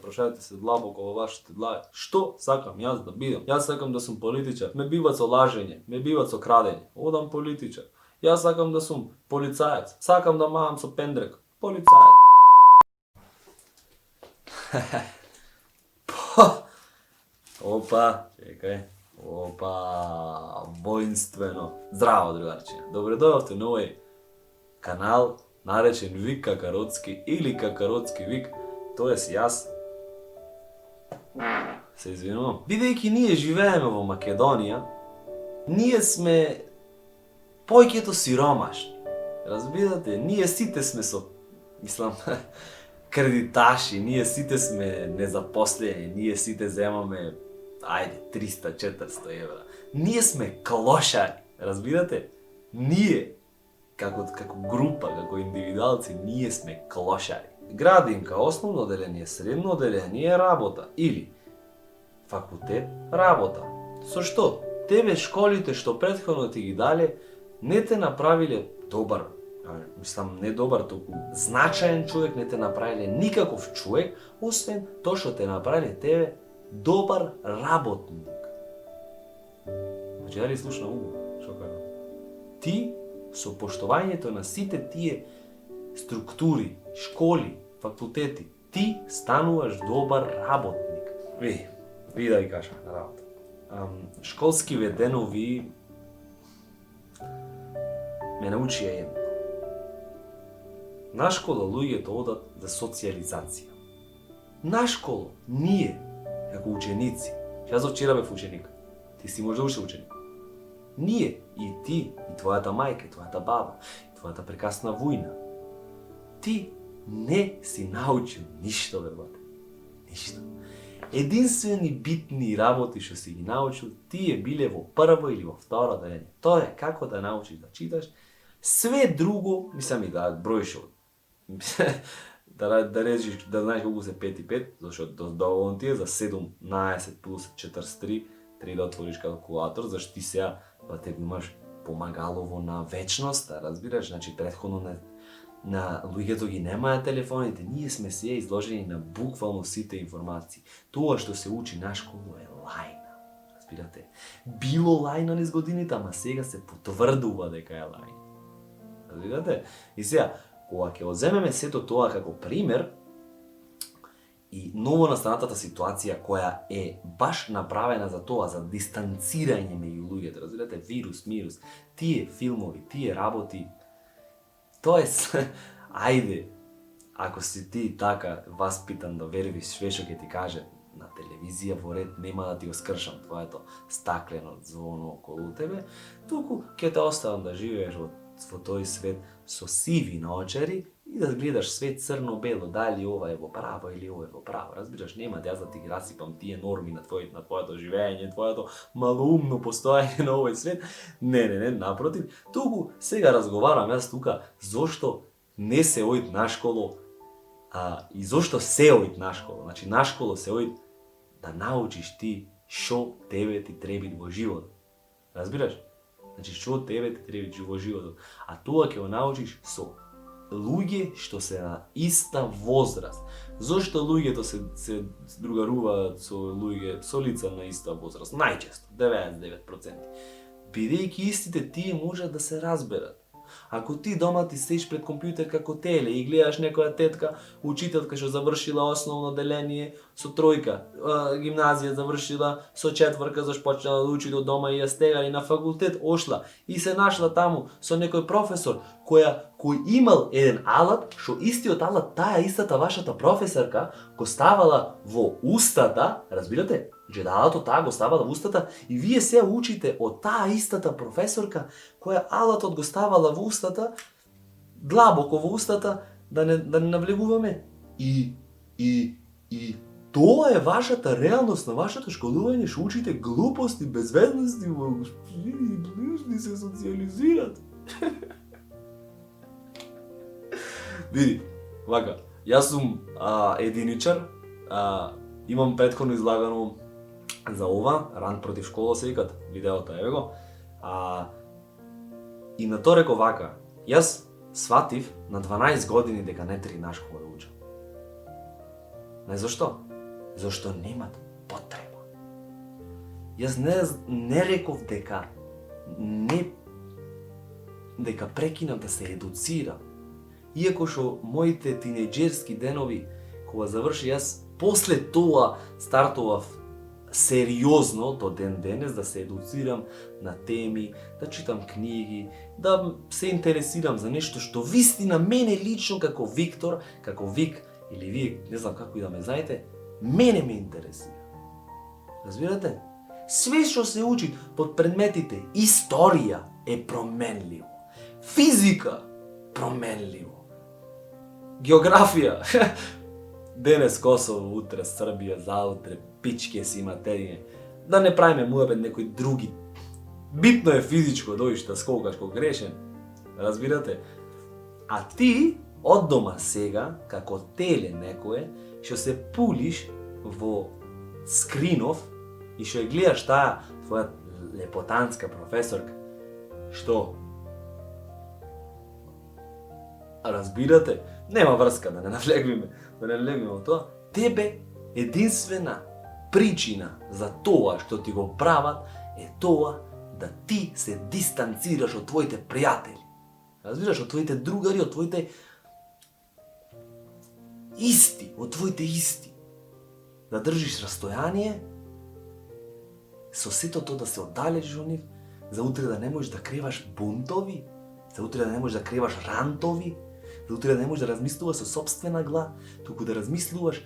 запрашајте се длабоко во вашите глави. Што сакам јас да бидам? Јас сакам да сум политичар. Ме биват со лажење, ме биват со крадење. Одам политичар. Јас сакам да сум полицаец. Сакам да мавам со пендрек. Полицаец. Опа, чекај. Опа, воинствено. Здраво, другарче. Добре дојавте на овој канал наречен Вик Какароцки или Какароцки Вик, тоест јас се извинувам. Бидејќи ние живееме во Македонија, ние сме појќето сиромашни. Разбирате, ние сите сме со, мислам, кредиташи, ние сите сме незапослени, ние сите земаме, ајде, 300-400 евра. Ние сме клошари, разбирате? Ние, како група, како индивидуалци, ние сме клошари. Градинка, основно оделение, средно оделение, работа. Или факултет, работа. Со што? Тебе школите што претходно ти ги дале, не те направиле добар, мислам не добар, толку значаен човек, не те направиле никаков човек, освен тоа што те направиле тебе добар работник. Значи, дали слушна уго, што кажам? Ти, со поштованјето на сите тие структури, школи, факултети, ти стануваш добар работник. Ви да ви кажам на работа. Школскиве денови ме научија едно. На школа луѓето одат за социјализација. На школа ние, како ученици, јас од вчера бев ученик, ти си можда уште ученик. Ние, и ти, и твојата мајка, и твојата баба, и твојата прекрасна вујна, ти не си научил ништо, бе, бате. Ништо. Единствени битни работи што си ги научил, тие биле во прво или во второ оделение. Тоа е како да научиш да читаш. Све друго, мислам и да броиш да речиш, да знаеш колку се 5 и 5, зашто доволно ти е за 17 плюс 43, треба да отвориш калкулатор, зашто ти сега те имаш помагалово на вечноста, разбираш? Значи, претходно на луѓето ги немаат телефоните, ние сме сега изложени на буквално сите информации. Тоа што се учи на школа е лајна, разбирате? Било лајна низ годините, ама сега се потврдува дека е лајна. Разбирате? И сега, кога ќе одземеме сето тоа како пример, и ново настанатата ситуација која е баш направена за тоа, за дистанцирање меѓу луѓето, разбирате, вирус, мирус, тие филмови, тие работи, тоест, ајде, ако си ти така васпитан да верувиш све што ќе ти каже на телевизија во ред, нема да ти го скршам твоето стаклено звоно околу тебе, туку ќе те оставам да живееш во тој свет со сиви наочари и да гледаш свет црно-бело, дали ова е во право или ова е во право. Разбираш, нема да јас да ти ги расипам тие норми на твоето живење, твоето малоумно постоење на овој свет. Не, напротив. Туку сега разговарам јас тука зошто не се оид на школо, и зошто се оид на школо. Значи, на школо се оид да научиш ти што тебе ти треба во живот. Разбираш? Значи, што тебе ти треба во животот. А тоа ќе го научиш со луѓе што се на иста возраст. Зошто луѓето се другаруваат со луѓе со лица на иста возраст? Најчесто, 99%. Бидејќи истите тие можат да се разберат. Ако ти дома ти седиш пред компјутер како теле и гледаш некоја тетка, учителка што завршила основно оделение со тројка, гимназија завршила со 4, зашто почнала да учи до дома и ја стегали на факултет, ошла и се нашла таму со некој професор кој имал еден алат, што истиот алат таа истата вашата професорка го ставала во устата, разбирате? Че алатот таа го ставала во устата и вие се учите од таа истата професорка која алатот го ставала во устата, длабоко во устата, да не навлегуваме. И тоа е вашата реалност на вашето школување, што учите глупости, безведности, ни се социализират. Види, вака, јас сум единичар, имам претходно излагано за ова, Ран против школа се викат, видеото еве го. И на тоа реков вака, јас сватив на 12 години дека не треба на школа да учам. Не зашто? Зашто немат потреба. Јас не реков дека прекинав да се едуцирам. Иако што моите тинејџерски денови, кога заврши, јас после тоа стартував сериозно до ден денес да се едуцирам на теми, да читам книги, да се интересирам за нешто што вистина мене лично како Виктор, како Вик или вие, не знам како и да ме знаете, мене ме интересира. Разбирате? Све што се учи под предметите историја е променливо. Физика променливо. Географија. Денес Косово, утре Србија, заутре пичке си материје. Да не правиме муабет некои други. Битно е физичко да дојдеш да скокаш кога грешен. Разбирате? А ти од дома сега, како теле некое, што се пулиш во скринов и што ја гледаш таа твоја лепотанска професорка, што разбирате, нема врска да не навлегвиме во тоа, тебе единствена причина за тоа што ти го прават е тоа да ти се дистанцираш од твоите пријатели. Разбираш, од твоите другари, од твоите исти. Да држиш растојание, со сето тоа да се оддалечиш од нив, за утре да не можеш да креваш бунтови, за утре да не можеш да креваш рантови, за утре да не можеш да размислуваш со сопствена глава, туку да размислуваш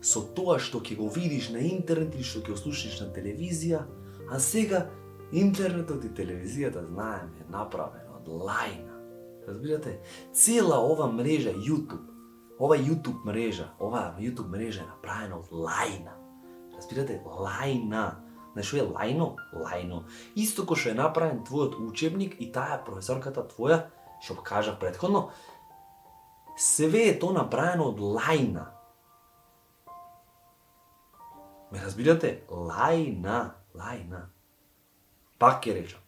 со тоа што ќе го видиш на интернет или што ќе го слушаш на телевизија, а сега интернетот и телевизијата, знаеме, е направена од лајна. Разбирате? Цела ова мрежа YouTube, ова YouTube мрежа е направена од лајна. Разбирате? Лајна. Знаеш што е лајно? Лајно. Исто кој што е направен твојот учебник и таа професорката твоја, што кажав претходно, све е тоа направено од лајна. Ме разбирате? Лајна. Пак ќе речам.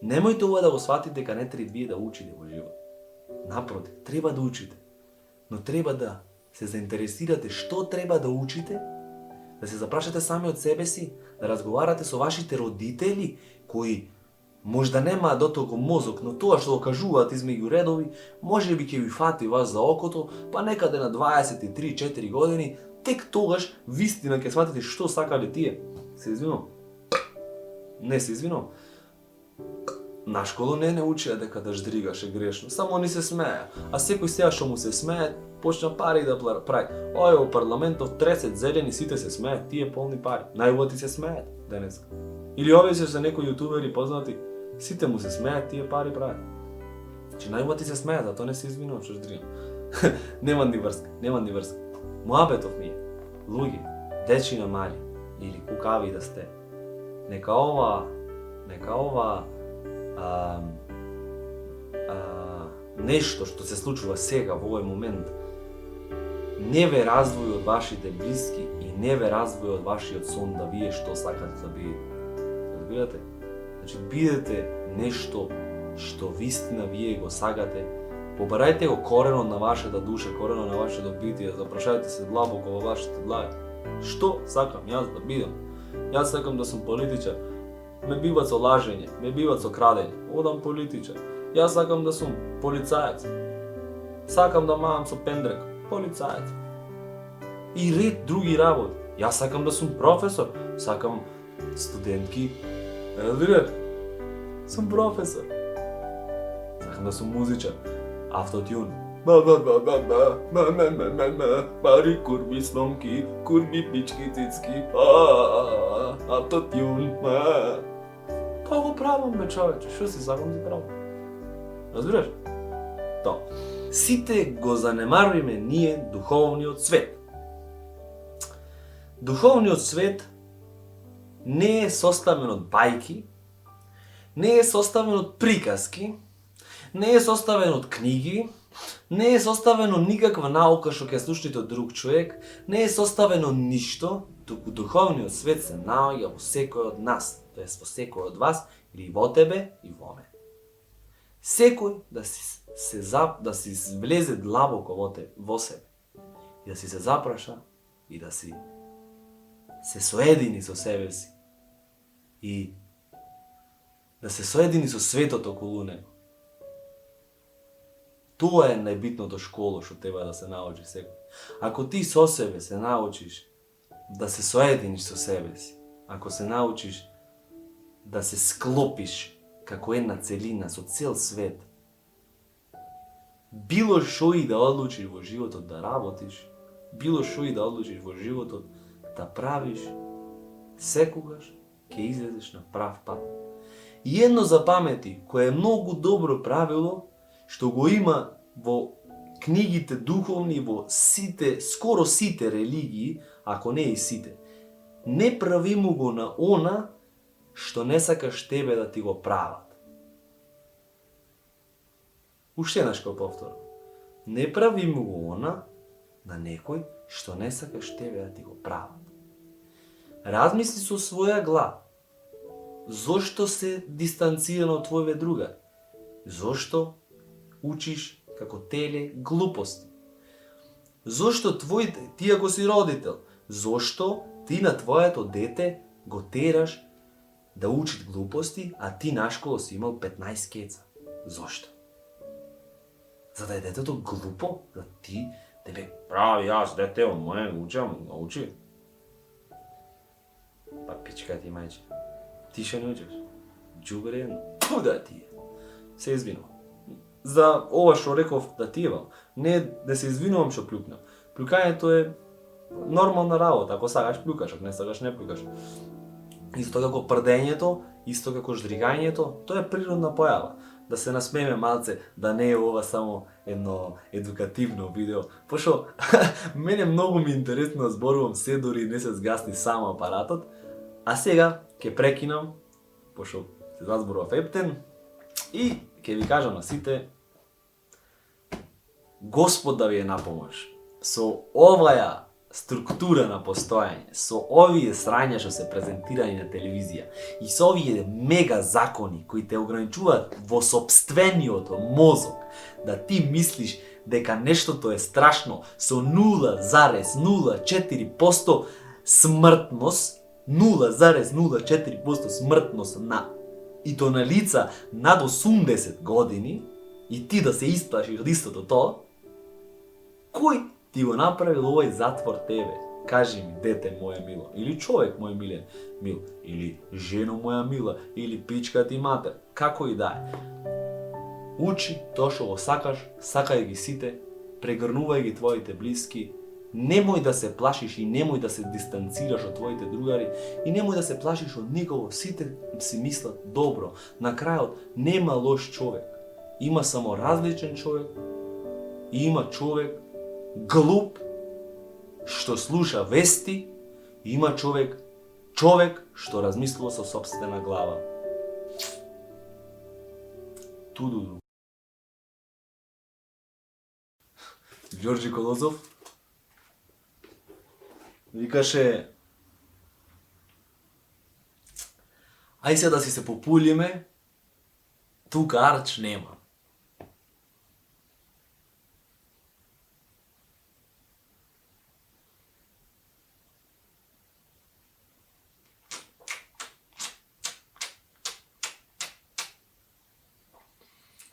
Немојте ова да го сватите дека не треба вие да учите во живот. Напротив, треба да учите. Но треба да се заинтересирате што треба да учите, да се запрашате сами од себе си, да разговарате со вашите родители, кои можда немаат дотолку мозок, но тоа што го кажуваат измеѓу редови, може би ќе ви фати вас за окото, па некаде на 23-4 години, тек тогаш вистина ќе сватите што сакале тие. Се извинувам. Не се извинувам. На школа не учеа дека да ждригаш е грешно, само ни се смеја. А секој сега што му се смее, почна пари да прави. Ој, во парламентов тресет зелени, сите се смеат, тие полни пари. Најубави се смеат денес. Или овие се некои јутубери познати, сите му се смеат, тие пари прават. Че најубави се смеат, затоа не се извинувам што ждригам. Нема ни врска. Муабетов ми е, луѓе, дечина мали, или кукави да сте, нека ова нешто што се случува сега во овој момент не ве раздвои од вашите блиски и не ве раздвои од вашиот сон да вие што сакате да бидете. Разбирате? Значи, бидете нешто што вистина вие го сакате. Побарајте го коренот на вашата душа, коренот на вашето битие, запрашајте се длабоко во вашите глави. Што сакам јас да бидам? Јас сакам да сум политичар. Ме биват со лажење, ме биват со крадење. Одам политичар. Јас сакам да сум полицаец. Сакам да мавам со пендрек. Полицаец. И ред други работи. Јас сакам да сум професор. Сакам студентки. Разбираш? Сум професор. Сакам да сум музичар. Автотюн. Пари, курби, сломки, курби, пички, цицки. Автотюн. Тоа го правам, бе, човече. Што си сакам да правам? Разбираш? Тоа. Сите го занемаруваме ние духовниот свет. Духовниот свет не е составен од бајки, не е составен од приказки, не е составен од книги, не е составено никаква наука што ќе слушате од друг човек, не е составено ништо, туку духовниот свет се наоѓа во секој од нас, тоест во секој од вас, или во тебе и во мене. Секој да си влезе длабоко во себе и да си се запраша и да си се соедини со себе си и да се соедини со светот околу него. Тоа е најбитното школо што треба да се научи секој. Ако ти со себе се научиш да се соединиш со себе си, ако се научиш да се склопиш како една целина со цел свет, било што и да одлучиш во животот да работиш, било што и да одлучиш во животот да правиш, секогаш ќе излезеш на прав пат. И едно запамети, кое е многу добро правило, што го има во книгите духовни, во сите, скоро сите религии, ако не и сите. Не прави му го на она што не сакаш тебе да ти го прават. Уште еднаш го повторам. Не прави му го она на некој што не сакаш тебе да ти го прават. Размисли со своја глава. Зошто се дистанциран од твоје другари? Зошто учиш како теле глупости? Зошто ти ако си родител, зошто ти на твоето дете го тераш да учи глупости, а ти на школа си имал 15 кеца? Зошто? За да е детето глупо? За ти тебе прави, јас дете, моје учам, научи. Па пичка ти мајче. Ти што не учиш? Џубре едно. Да ти е. Се извинувам. За ова што реков да ти евам. Не да се извинувам што плюкнав. Плюкањето е нормална работа. Ако сакаш плюкаш, ако не сакаш не плюкаш. Исто како прдењето, исто како ждригањето, тоа е природна појава. Да се насмееме малце, да не е ова само едно едукативно видео. Пошто мене многу ми интересно да зборувам се дори не се згасни само апаратот. А сега ќе прекинам, пошто се зазборував ептен, и ќе ви кажам на сите, Господ да ви е на помош. Со оваа структура на постојање, со овие срања што се презентирани на телевизија и со овие мега закони кои те ограничуваат во сопствениот мозок, да ти мислиш дека нештото е страшно со 0,04% смртност, 0,04% смртност и то на лица над 80 години, и ти да се исплашиш од истото тоа, кој ти го направил овој затвор тебе? Кажи ми, дете моје мило, или човек мој милен мил, или жено моја мила, или пичка ти матер, како и да е. Учи тоа што го сакаш, сакај ги сите, прегрнувај ги твоите блиски, немој да се плашиш и немој да се дистанцираш од твоите другари и немој да се плашиш од никого, сите си мислат добро. На крајот нема лош човек, има само различен човек и има човек глуп што слуша вести и има човек што размислува со сопствена глава. Тудуду. Ѓорџи Колозов викаше: ај се да си се популиме, тука арч нема.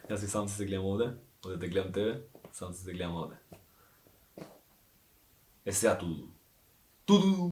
Јас и сам се гледам овде те гледам тебе, сам се гледам овде. Е сега туду. Туду!